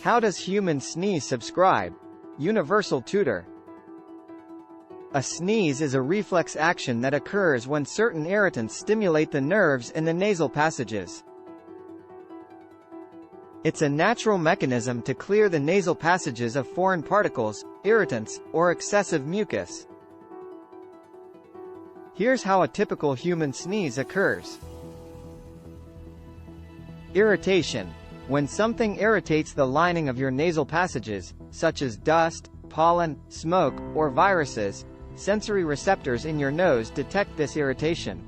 How does human sneeze subscribe? Universal tutor. A sneeze is a reflex action that occurs when certain irritants stimulate the nerves in the nasal passages. It's a natural mechanism to clear the nasal passages of foreign particles, irritants, or excessive mucus. Here's how a typical human sneeze occurs. Irritation. When something irritates the lining of your nasal passages, such as dust, pollen, smoke, or viruses, sensory receptors in your nose detect this irritation.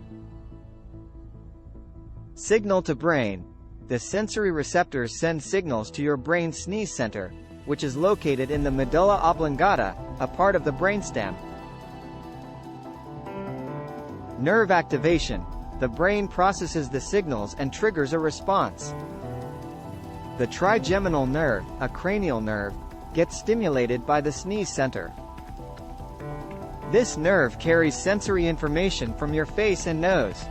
Signal to brain. The sensory receptors send signals to your brain's sneeze center, which is located in the medulla oblongata, a part of the brainstem. Nerve activation. The brain processes the signals and triggers a response. The trigeminal nerve, a cranial nerve, gets stimulated by the sneeze center. This nerve carries sensory information from your face and nose.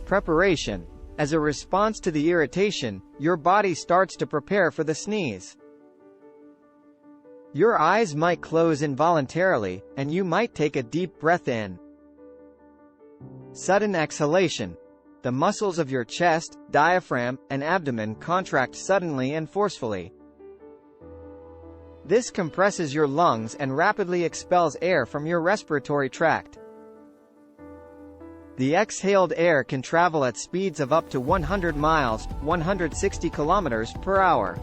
Preparation. As a response to the irritation, your body starts to prepare for the sneeze. Your eyes might close involuntarily, and you might take a deep breath in. Sudden exhalation. The muscles of your chest, diaphragm, and abdomen contract suddenly and forcefully. This compresses your lungs and rapidly expels air from your respiratory tract. The exhaled air can travel at speeds of up to 100 miles, 160 kilometers per hour.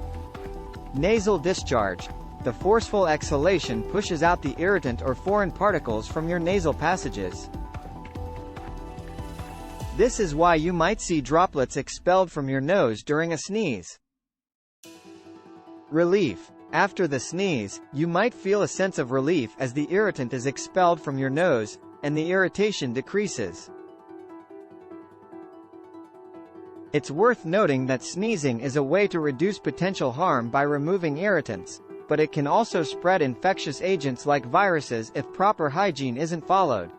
Nasal discharge. The forceful exhalation pushes out the irritant or foreign particles from your nasal passages. This is why you might see droplets expelled from your nose during a sneeze. Relief. After the sneeze, you might feel a sense of relief as the irritant is expelled from your nose, and the irritation decreases. It's worth noting that sneezing is a way to reduce potential harm by removing irritants, but it can also spread infectious agents like viruses if proper hygiene isn't followed.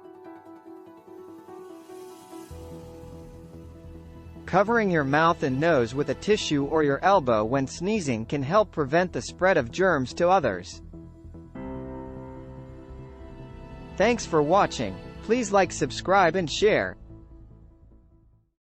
Covering your mouth and nose with a tissue or your elbow when sneezing can help prevent the spread of germs to others. Thanks for watching. Please like, subscribe and share.